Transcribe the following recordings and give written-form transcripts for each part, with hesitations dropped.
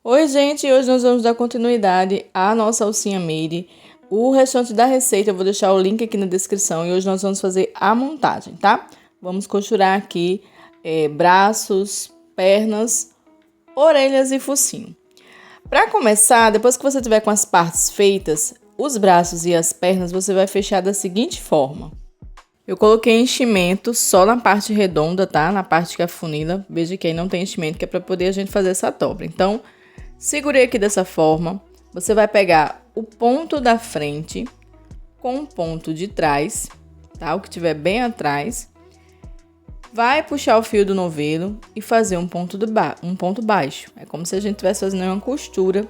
Oi, gente! Hoje nós vamos dar continuidade à nossa alcinha made. O restante da receita eu vou deixar o link aqui na descrição e hoje nós vamos fazer a montagem, tá? Vamos costurar aqui braços, pernas, orelhas e focinho. Para começar, depois que você tiver com as partes feitas, os braços e as pernas você vai fechar da seguinte forma. Eu coloquei enchimento só na parte redonda, tá? Na parte que afunila. Veja que aí não tem enchimento, que é para poder a gente fazer essa dobra. Então, segurei aqui dessa forma. Você vai pegar o ponto da frente com o ponto de trás, tá? O que tiver bem atrás. Vai puxar o fio do novelo e fazer um ponto baixo. É como se a gente estivesse fazendo uma costura,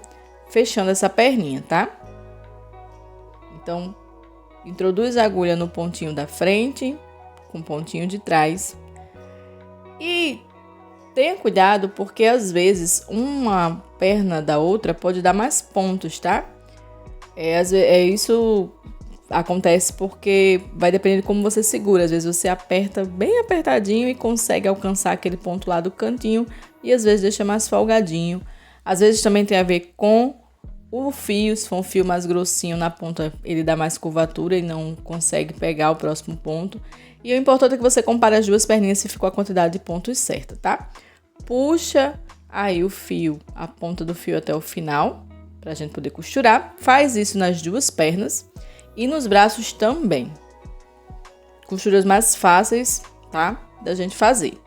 fechando essa perninha, tá? Então, introduz a agulha no pontinho da frente, com o pontinho de trás. E tenha cuidado, porque às vezes uma perna da outra pode dar mais pontos, tá? Isso acontece porque vai depender de como você segura. Às vezes você aperta bem apertadinho e consegue alcançar aquele ponto lá do cantinho e às vezes deixa mais folgadinho. Às vezes também tem a ver com o fio, se for um fio mais grossinho na ponta, ele dá mais curvatura e não consegue pegar o próximo ponto. E o importante é que você compare as duas perninhas se ficou a quantidade de pontos certa, tá? Puxa aí o fio, a ponta do fio até o final, pra gente poder costurar. Faz isso nas duas pernas e nos braços também. Costuras mais fáceis, tá? Da gente fazer.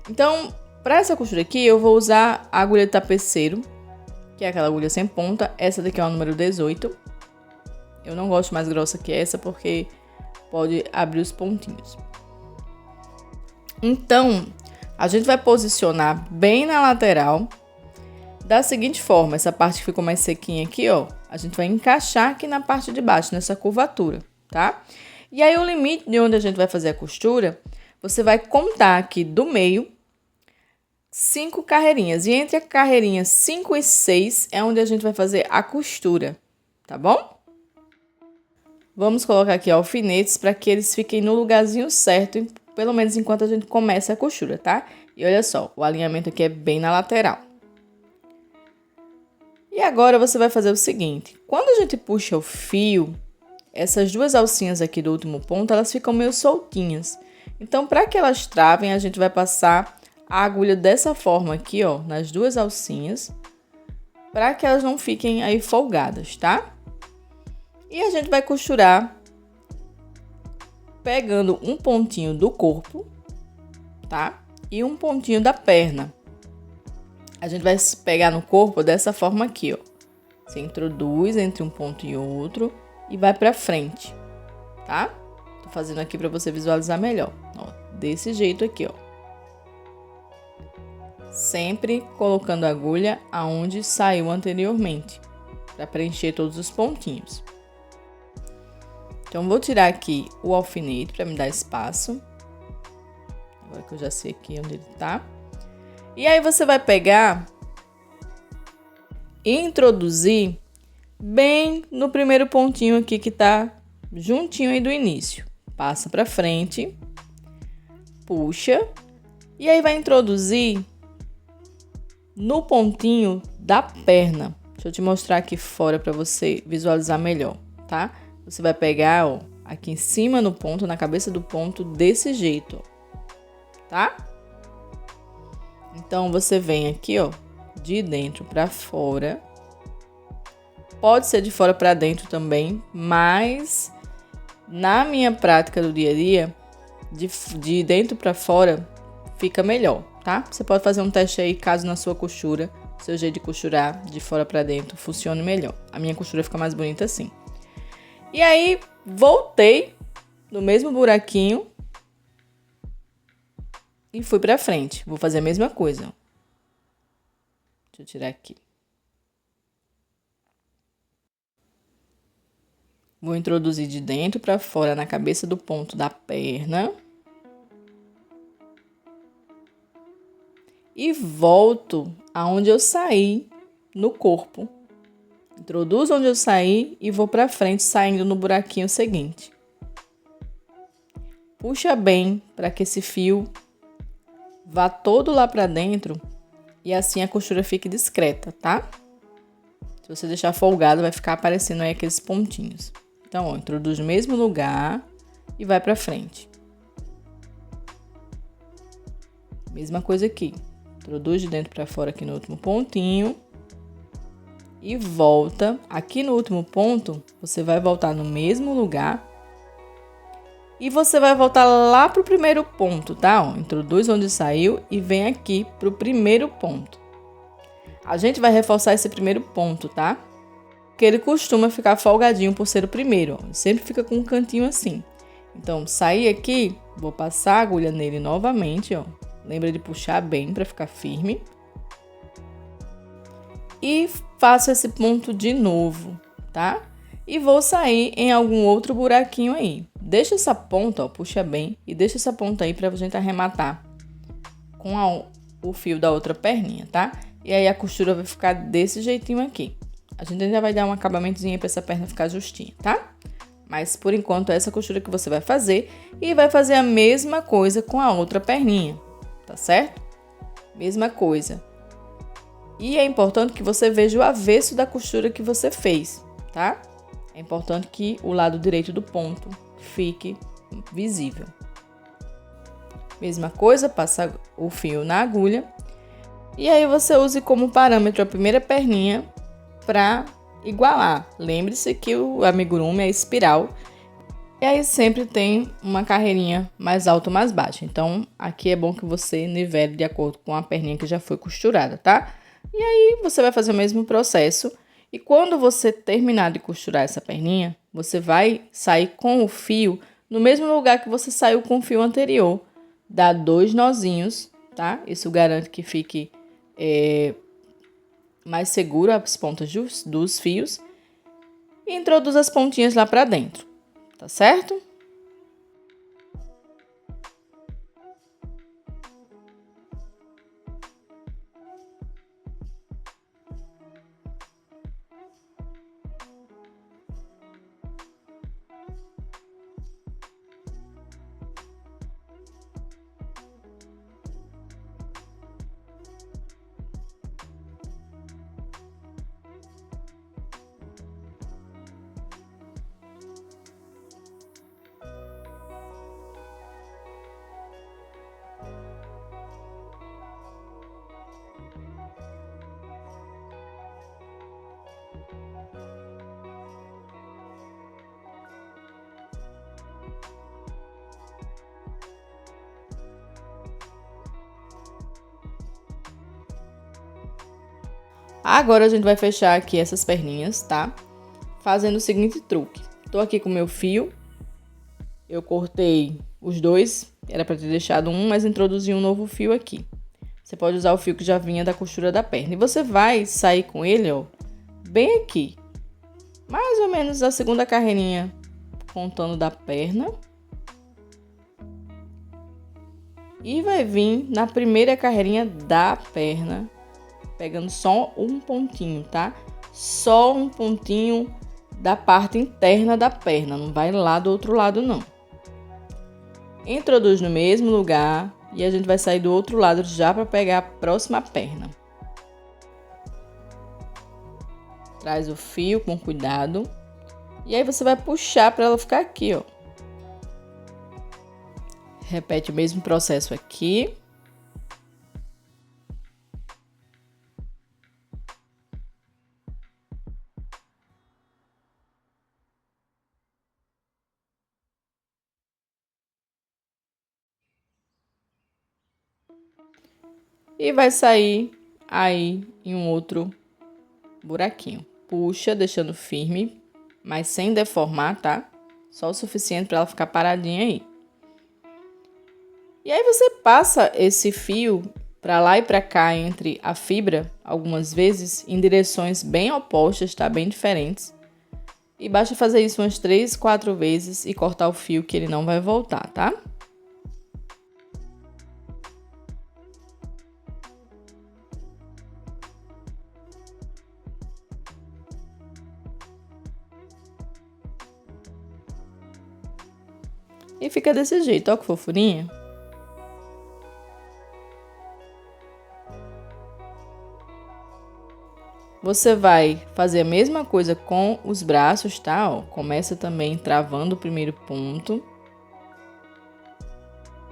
Então, para essa costura aqui, eu vou usar a agulha de tapeceiro, que é aquela agulha sem ponta. Essa daqui é o número 18. Eu não gosto mais grossa que essa, porque pode abrir os pontinhos. Então, a gente vai posicionar bem na lateral da seguinte forma. Essa parte que ficou mais sequinha aqui, ó, a gente vai encaixar aqui na parte de baixo, nessa curvatura, tá? E aí, o limite de onde a gente vai fazer a costura, você vai contar aqui do meio 5 carreirinhas. E entre a carreirinha 5 e 6 é onde a gente vai fazer a costura, tá bom? Vamos colocar aqui alfinetes para que eles fiquem no lugarzinho certo, pelo menos enquanto a gente começa a costura, tá? E olha só, o alinhamento aqui é bem na lateral. E agora você vai fazer o seguinte, quando a gente puxa o fio, essas duas alcinhas aqui do último ponto, elas ficam meio soltinhas. Então, para que elas travem, a gente vai passar a agulha dessa forma aqui, ó, nas duas alcinhas, para que elas não fiquem aí folgadas, tá? E a gente vai costurar pegando um pontinho do corpo, tá? E um pontinho da perna. A gente vai pegar no corpo dessa forma aqui, ó. Você introduz entre um ponto e outro e vai pra frente, tá? Tô fazendo aqui pra você visualizar melhor, ó. Desse jeito aqui, ó. Sempre colocando a agulha aonde saiu anteriormente, para preencher todos os pontinhos. Então, vou tirar aqui o alfinete para me dar espaço. Agora que eu já sei aqui onde ele tá. E aí, você vai pegar e introduzir bem no primeiro pontinho aqui que tá juntinho aí do início. Passa para frente, puxa, e aí vai introduzir no pontinho da perna. Deixa eu te mostrar aqui fora para você visualizar melhor, tá? Você vai pegar, ó, aqui em cima no ponto, na cabeça do ponto, desse jeito, ó, tá? Então, você vem aqui, ó, de dentro para fora. Pode ser de fora para dentro também, mas na minha prática do dia a dia, de dentro para fora fica melhor, tá? Você pode fazer um teste aí, caso na sua costura, seu jeito de costurar de fora para dentro funcione melhor. A minha costura fica mais bonita assim. E aí, voltei no mesmo buraquinho e fui pra frente. Vou fazer a mesma coisa. Deixa eu tirar aqui. Vou introduzir de dentro pra fora na cabeça do ponto da perna. E volto aonde eu saí no corpo. Introduzo onde eu saí e vou pra frente, saindo no buraquinho seguinte. Puxa bem para que esse fio vá todo lá pra dentro e assim a costura fique discreta, tá? Se você deixar folgado, vai ficar aparecendo aí aqueles pontinhos. Então, ó, introduz no mesmo lugar e vai pra frente. Mesma coisa aqui. Introduz de dentro pra fora aqui no último pontinho. E volta. Aqui no último ponto, você vai voltar no mesmo lugar. E você vai voltar lá pro primeiro ponto, tá? Ó, introduz onde saiu e vem aqui pro primeiro ponto. A gente vai reforçar esse primeiro ponto, tá? Porque ele costuma ficar folgadinho por ser o primeiro, ó. Sempre fica com um cantinho assim. Então, saí aqui, vou passar a agulha nele novamente, ó. Lembra de puxar bem para ficar firme. E faço esse ponto de novo, tá? E vou sair em algum outro buraquinho aí. Deixa essa ponta, ó, puxa bem. E deixa essa ponta aí pra gente arrematar com o fio da outra perninha, tá? E aí a costura vai ficar desse jeitinho aqui. A gente ainda vai dar um acabamentozinho pra essa perna ficar justinha, tá? Mas por enquanto é essa costura que você vai fazer. E vai fazer a mesma coisa com a outra perninha, tá certo? Mesma coisa. E é importante que você veja o avesso da costura que você fez, tá? É importante que o lado direito do ponto fique visível. Mesma coisa, passa o fio na agulha. E aí você use como parâmetro a primeira perninha para igualar. Lembre-se que o amigurumi é espiral. E aí sempre tem uma carreirinha mais alta ou mais baixa. Então, aqui é bom que você nivele de acordo com a perninha que já foi costurada, tá? E aí você vai fazer o mesmo processo. E quando você terminar de costurar essa perninha, você vai sair com o fio no mesmo lugar que você saiu com o fio anterior. Dá 2 nozinhos, tá? Isso garante que fique mais seguro as pontas dos fios. E introduz as pontinhas lá pra dentro, tá certo? Agora a gente vai fechar aqui essas perninhas, tá? Fazendo o seguinte truque. Tô aqui com o meu fio. Eu cortei os dois. Era pra ter deixado um, mas introduzi um novo fio aqui. Você pode usar o fio que já vinha da costura da perna. E você vai sair com ele, ó, bem aqui. Mais ou menos a segunda carreirinha, contando da perna. E vai vir na primeira carreirinha da perna, pegando só um pontinho, tá? Só um pontinho da parte interna da perna, não vai lá do outro lado, não. Introduz no mesmo lugar e a gente vai sair do outro lado já para pegar a próxima perna. Traz o fio com cuidado e aí você vai puxar para ela ficar aqui, ó. Repete o mesmo processo aqui. E vai sair aí em um outro buraquinho. Puxa, deixando firme, mas sem deformar, tá? Só o suficiente para ela ficar paradinha aí. E aí você passa esse fio para lá e para cá entre a fibra, algumas vezes, em direções bem opostas, tá? Bem diferentes. E basta fazer isso umas 3, 4 vezes e cortar o fio que ele não vai voltar, tá? E fica desse jeito, ó que fofurinha. Você vai fazer a mesma coisa com os braços, tá? Ó, começa também travando o primeiro ponto.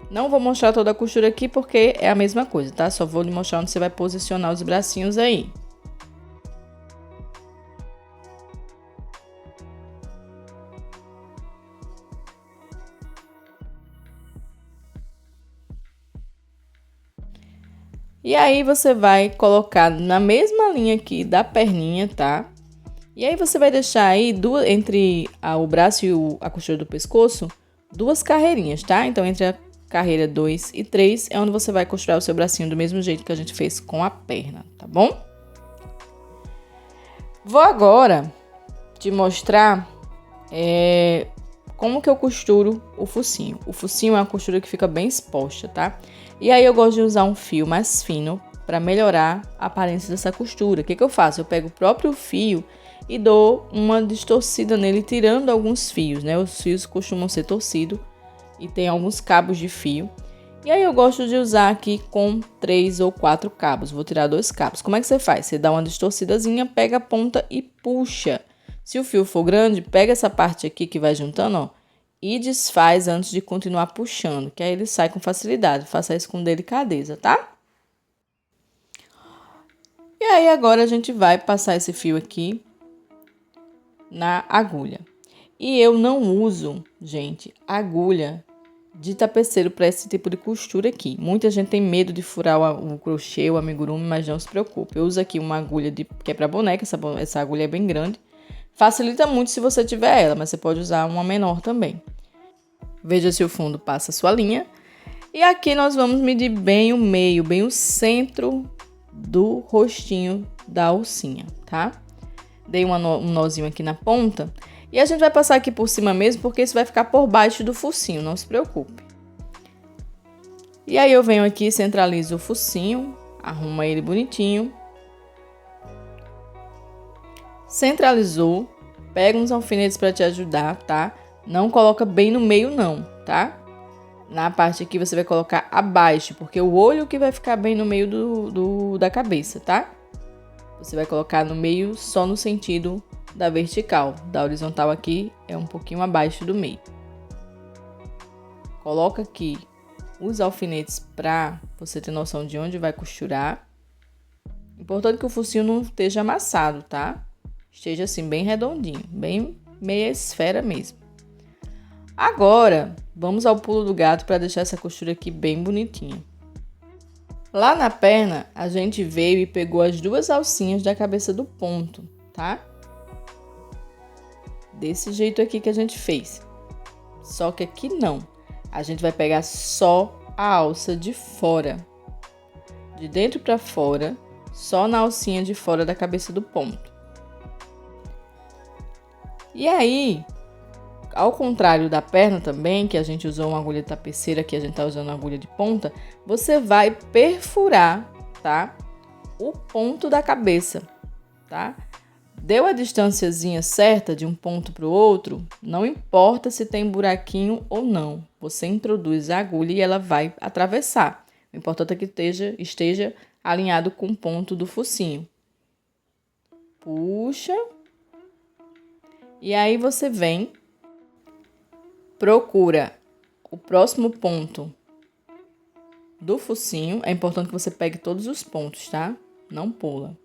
Não vou mostrar toda a costura aqui porque é a mesma coisa, tá? Só vou lhe mostrar onde você vai posicionar os bracinhos aí. E aí você vai colocar na mesma linha aqui da perninha, tá? E aí você vai deixar aí entre o braço e a costura do pescoço, 2 carreirinhas, tá? Então entre a carreira 2 e 3 é onde você vai costurar o seu bracinho do mesmo jeito que a gente fez com a perna, tá bom? Vou agora te mostrar como que eu costuro o focinho. O focinho é uma costura que fica bem exposta, tá? E aí eu gosto de usar um fio mais fino para melhorar a aparência dessa costura. O que eu faço? Eu pego o próprio fio e dou uma distorcida nele, tirando alguns fios, né? Os fios costumam ser torcidos e tem alguns cabos de fio. E aí eu gosto de usar aqui com 3 ou 4 cabos. Vou tirar 2 cabos. Como é que você faz? Você dá uma distorcidazinha, pega a ponta e puxa. Se o fio for grande, pega essa parte aqui que vai juntando, ó, e desfaz antes de continuar puxando, que aí ele sai com facilidade. Faça isso com delicadeza, tá? E aí agora a gente vai passar esse fio aqui na agulha. E eu não uso, gente, agulha de tapeceiro para esse tipo de costura aqui. Muita gente tem medo de furar o crochê, o amigurumi, mas não se preocupe. Eu uso aqui uma agulha que é para boneca, essa agulha é bem grande. Facilita muito se você tiver ela, mas você pode usar uma menor também. Veja se o fundo passa a sua linha. E aqui nós vamos medir bem o meio, bem o centro do rostinho da alcinha, tá? Dei um nozinho aqui na ponta. E a gente vai passar aqui por cima mesmo, porque isso vai ficar por baixo do focinho, não se preocupe. E aí eu venho aqui, centralizo o focinho, arrumo ele bonitinho. Centralizou, pega uns alfinetes para te ajudar, tá? Não coloca bem no meio não, tá? Na parte aqui você vai colocar abaixo, porque o olho que vai ficar bem no meio da cabeça, tá? Você vai colocar no meio só no sentido da vertical. Da horizontal aqui é um pouquinho abaixo do meio. Coloca aqui os alfinetes para você ter noção de onde vai costurar. Importante que o focinho não esteja amassado, tá? Esteja assim bem redondinho, bem meia esfera mesmo. Agora, vamos ao pulo do gato para deixar essa costura aqui bem bonitinha. Lá na perna, a gente veio e pegou as 2 alcinhas da cabeça do ponto, tá? Desse jeito aqui que a gente fez. Só que aqui não. A gente vai pegar só a alça de fora. De dentro para fora, só na alcinha de fora da cabeça do ponto. E aí, ao contrário da perna também, que a gente usou uma agulha tapeceira, aqui a gente tá usando uma agulha de ponta, você vai perfurar, tá? O ponto da cabeça, tá? Deu a distânciazinha certa de um ponto para o outro, não importa se tem buraquinho ou não. Você introduz a agulha e ela vai atravessar. O importante é que esteja alinhado com o ponto do focinho. Puxa. E aí você vem, procura o próximo ponto do focinho. É importante que você pegue todos os pontos, tá? Não pula.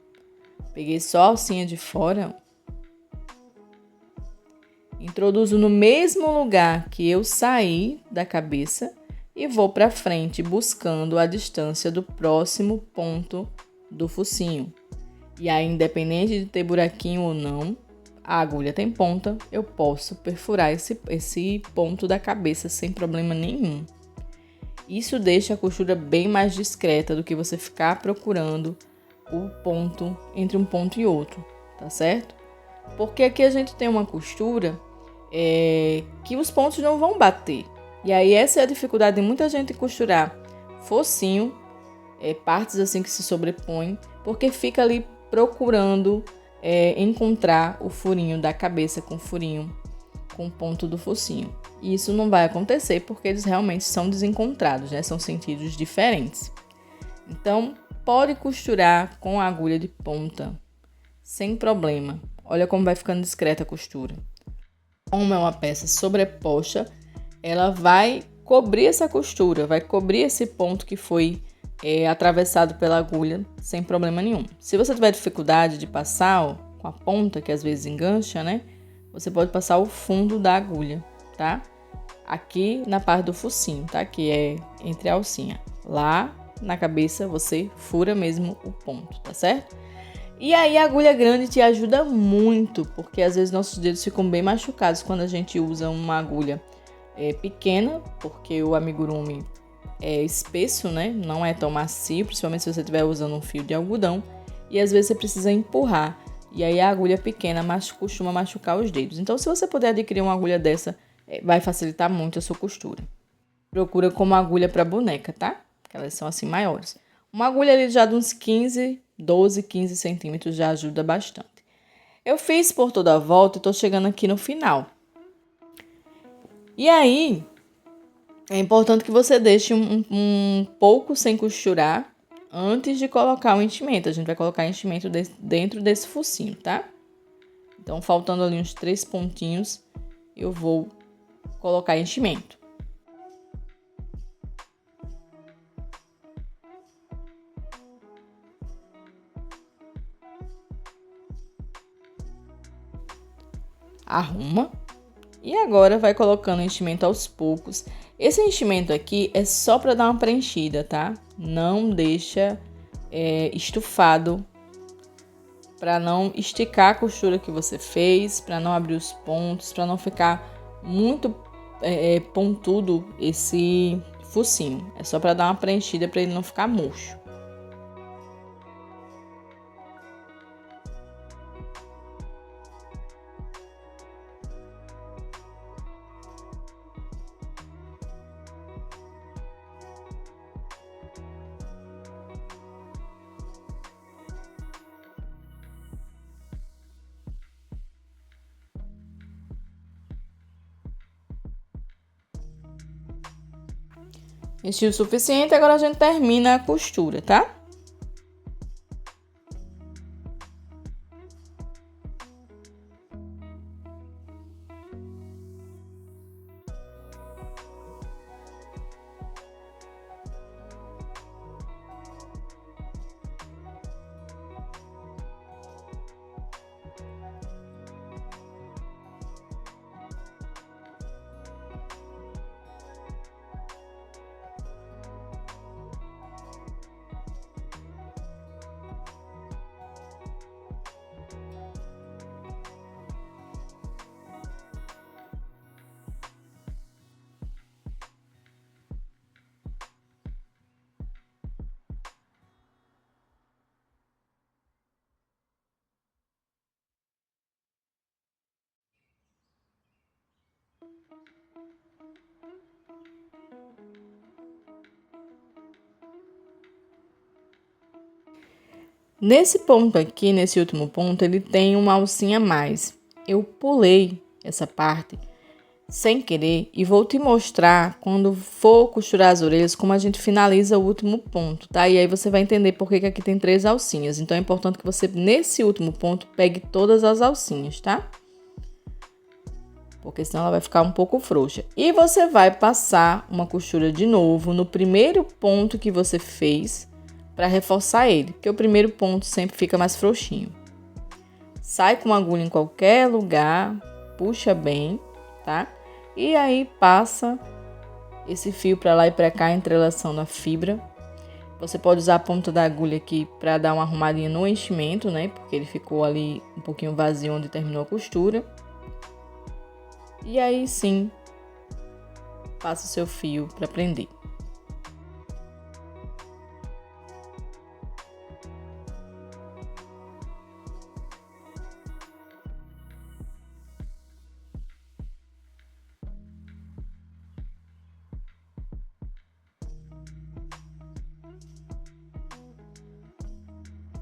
Peguei só a alcinha de fora. Introduzo no mesmo lugar que eu saí da cabeça e vou para frente buscando a distância do próximo ponto do focinho. E aí, independente de ter buraquinho ou não, a agulha tem ponta, eu posso perfurar esse ponto da cabeça sem problema nenhum. Isso deixa a costura bem mais discreta do que você ficar procurando o ponto entre um ponto e outro, tá certo? Porque aqui a gente tem uma costura que os pontos não vão bater. E aí essa é a dificuldade de muita gente costurar focinho, partes assim que se sobrepõem, porque fica ali procurando encontrar o furinho da cabeça com o furinho com o ponto do focinho. E isso não vai acontecer porque eles realmente são desencontrados, né? São sentidos diferentes. Então, pode costurar com a agulha de ponta sem problema. Olha como vai ficando discreta a costura. Como é uma peça sobreposta, ela vai cobrir essa costura, vai cobrir esse ponto que foi atravessado pela agulha sem problema nenhum. Se você tiver dificuldade de passar, ó, com a ponta, que às vezes engancha, né? Você pode passar o fundo da agulha, tá? Aqui na parte do focinho, tá? Que é entre a alcinha. Lá na cabeça você fura mesmo o ponto, tá certo? E aí a agulha grande te ajuda muito, porque às vezes nossos dedos ficam bem machucados quando a gente usa uma agulha pequena, porque o amigurumi é espesso, né? Não é tão macio, principalmente se você estiver usando um fio de algodão. E às vezes você precisa empurrar. E aí a agulha pequena costuma machucar os dedos. Então, se você puder adquirir uma agulha dessa, vai facilitar muito a sua costura. Procura como agulha para boneca, tá? Que elas são assim maiores. Uma agulha ali já de uns 12, 15 centímetros já ajuda bastante. Eu fiz por toda a volta e tô chegando aqui no final. E aí, é importante que você deixe um pouco sem costurar antes de colocar o enchimento. A gente vai colocar enchimento dentro desse focinho, tá? Então, faltando ali uns 3 pontinhos, eu vou colocar enchimento. Arruma. E agora vai colocando enchimento aos poucos. Esse enchimento aqui é só para dar uma preenchida, tá? Não deixa estufado, para não esticar a costura que você fez, para não abrir os pontos, para não ficar muito pontudo esse focinho. É só para dar uma preenchida para ele não ficar murcho. Enchi o suficiente, agora a gente termina a costura, tá? Nesse ponto aqui, nesse último ponto, ele tem uma alcinha a mais. Eu pulei essa parte sem querer e vou te mostrar quando for costurar as orelhas como a gente finaliza o último ponto, tá? E aí você vai entender por que aqui tem 3 alcinhas. Então é importante que você, nesse último ponto, pegue todas as alcinhas, tá? Porque senão ela vai ficar um pouco frouxa. E você vai passar uma costura de novo no primeiro ponto que você fez para reforçar ele, porque o primeiro ponto sempre fica mais frouxinho. Sai com a agulha em qualquer lugar, puxa bem, tá? E aí passa esse fio para lá e para cá, entrelaçando a fibra. Você pode usar a ponta da agulha aqui para dar uma arrumadinha no enchimento, né? Porque ele ficou ali um pouquinho vazio onde terminou a costura. E aí sim, passa o seu fio para prender.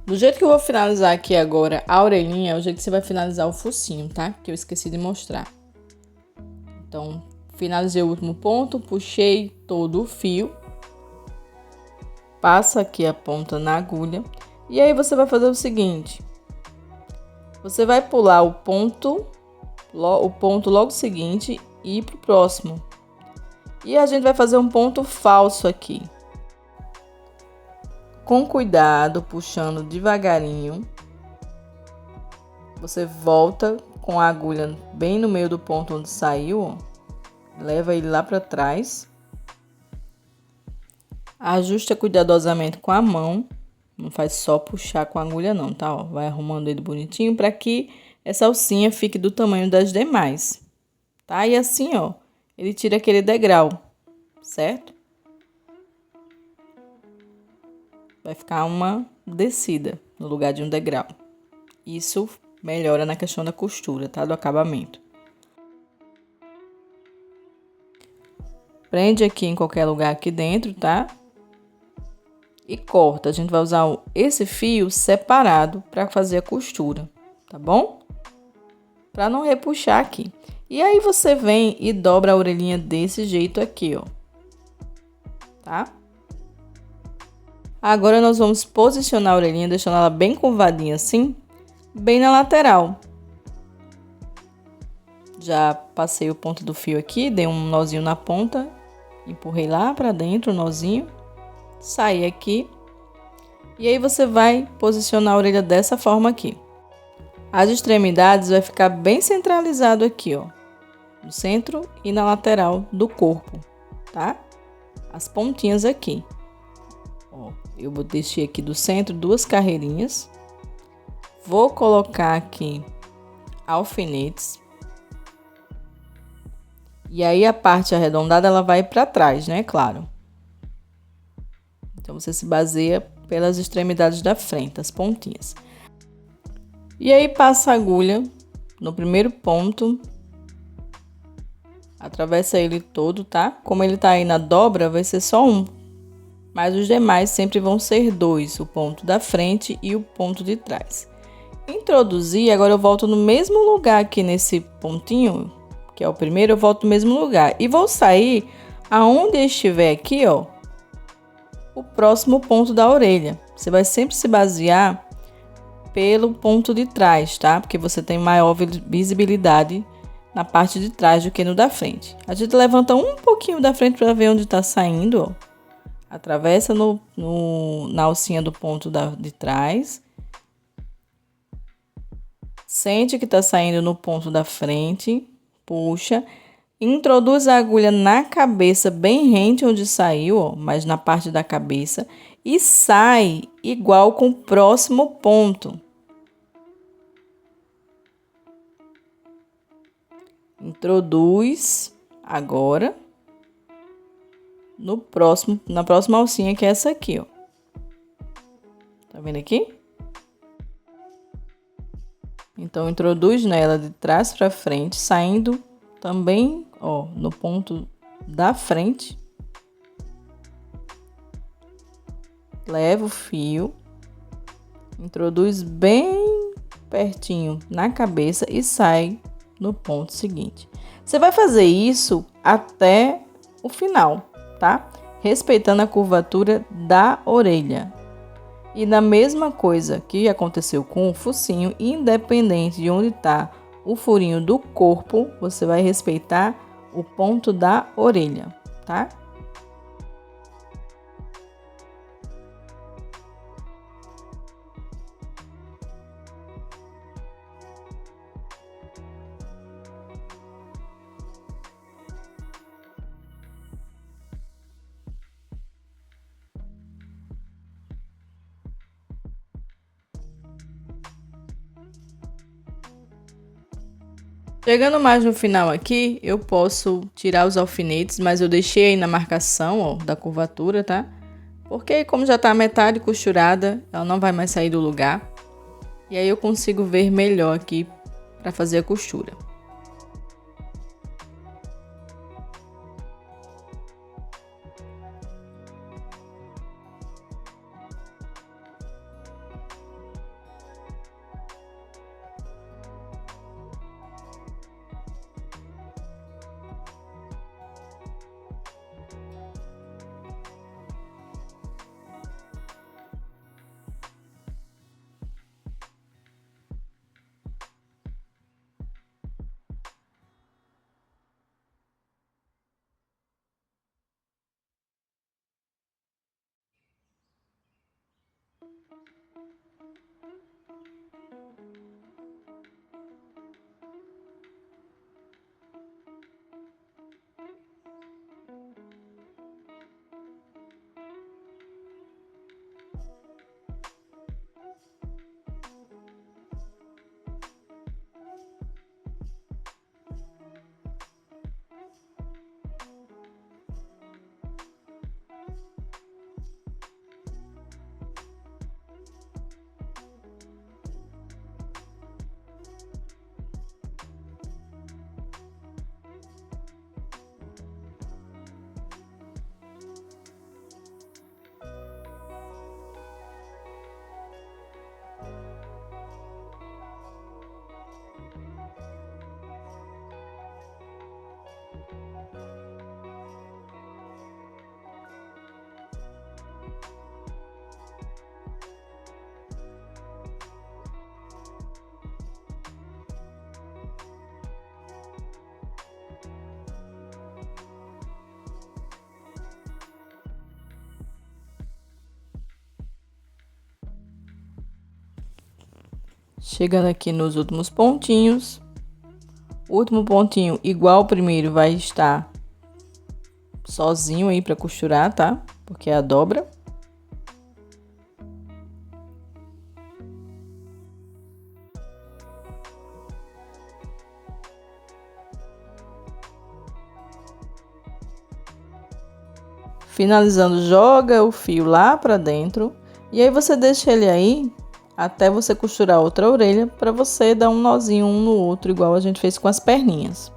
Do jeito que eu vou finalizar aqui agora a orelhinha, é o jeito que você vai finalizar o focinho, tá? Que eu esqueci de mostrar. Então, finalizei o último ponto, puxei todo o fio. Passa aqui a ponta na agulha. E aí você vai fazer o seguinte. Você vai pular o ponto logo seguinte e ir pro próximo. E a gente vai fazer um ponto falso aqui. Com cuidado, puxando devagarinho. Você volta com a agulha bem no meio do ponto onde saiu, ó. Leva ele lá para trás. Ajusta cuidadosamente com a mão. Não faz só puxar com a agulha não, tá? Ó, vai arrumando ele bonitinho para que essa alcinha fique do tamanho das demais, tá? E assim, ó, ele tira aquele degrau, certo? Vai ficar uma descida no lugar de um degrau. Isso melhora na questão da costura, tá? Do acabamento. Prende aqui em qualquer lugar aqui dentro, tá? E corta. A gente vai usar esse fio separado para fazer a costura, tá bom? Para não repuxar aqui. E aí você vem e dobra a orelhinha desse jeito aqui, ó. Tá? Agora nós vamos posicionar a orelhinha, deixando ela bem curvadinha assim, bem na lateral. Já passei o ponto do fio aqui, dei um nozinho na ponta, empurrei lá para dentro o nozinho, saí aqui. E aí você vai posicionar a orelha dessa forma aqui. As extremidades vai ficar bem centralizado aqui, ó, no centro e na lateral do corpo, tá? As pontinhas aqui. Ó, eu vou deixar aqui do centro 2 carreirinhas. Vou colocar aqui alfinetes. E aí a parte arredondada ela vai para trás, né? Claro. Então você se baseia pelas extremidades da frente, as pontinhas. E aí passa a agulha no primeiro ponto. Atravessa ele todo, tá? Como ele tá aí na dobra, vai ser só um. Mas os demais sempre vão ser 2, o ponto da frente e o ponto de trás. Introduzi, agora eu volto no mesmo lugar aqui nesse pontinho, que é o primeiro, eu volto no mesmo lugar. E vou sair aonde estiver aqui, ó, o próximo ponto da orelha. Você vai sempre se basear pelo ponto de trás, tá? Porque você tem maior visibilidade na parte de trás do que no da frente. A gente levanta um pouquinho da frente para ver onde tá saindo, ó. Atravessa na alcinha do ponto de trás. Sente que tá saindo no ponto da frente. Puxa. Introduz a agulha na cabeça, bem rente onde saiu, ó, mas na parte da cabeça. E sai igual com o próximo ponto. Introduz agora na próxima alcinha, que é essa aqui, ó. Tá vendo aqui? Então, introduz nela de trás para frente, saindo também, ó, no ponto da frente. Leva o fio, introduz bem pertinho na cabeça e sai no ponto seguinte. Você vai fazer isso até o final, tá? Respeitando a curvatura da orelha. E na mesma coisa que aconteceu com o focinho, independente de onde está o furinho do corpo, você vai respeitar o ponto da orelha, tá? Chegando mais no final aqui, eu posso tirar os alfinetes, mas eu deixei aí na marcação, ó, da curvatura, tá? Porque como já tá a metade costurada, ela não vai mais sair do lugar. E aí eu consigo ver melhor aqui para fazer a costura. Chegando aqui nos últimos pontinhos. O último pontinho, igual ao primeiro, vai estar sozinho aí para costurar, tá? Porque é a dobra. Finalizando, joga o fio lá para dentro e aí você deixa ele aí até você costurar outra orelha para você dar um nozinho um no outro, igual a gente fez com as perninhas.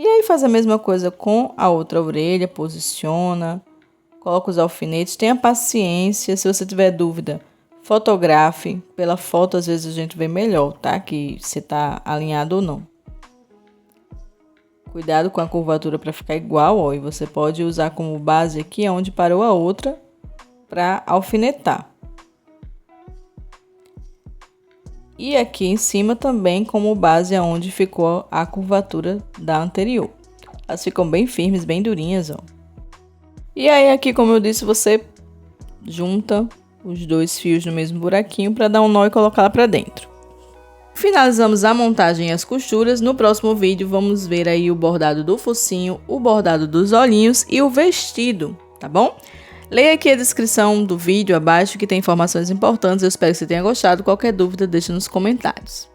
E aí faz a mesma coisa com a outra orelha, posiciona, coloca os alfinetes, tenha paciência, se você tiver dúvida, fotografe, pela foto às vezes a gente vê melhor, tá? Que você tá alinhado ou não. Cuidado com a curvatura para ficar igual, ó, e você pode usar como base aqui onde parou a outra para alfinetar. E aqui em cima também como base aonde ficou a curvatura da anterior. Elas ficam bem firmes, bem durinhas, ó. E aí aqui, como eu disse, você junta os dois fios no mesmo buraquinho para dar um nó e colocar lá para dentro. Finalizamos a montagem e as costuras. No próximo vídeo vamos ver aí o bordado do focinho, o bordado dos olhinhos e o vestido, tá bom? Leia aqui a descrição do vídeo abaixo que tem informações importantes. Eu espero que você tenha gostado. Qualquer dúvida, deixe nos comentários.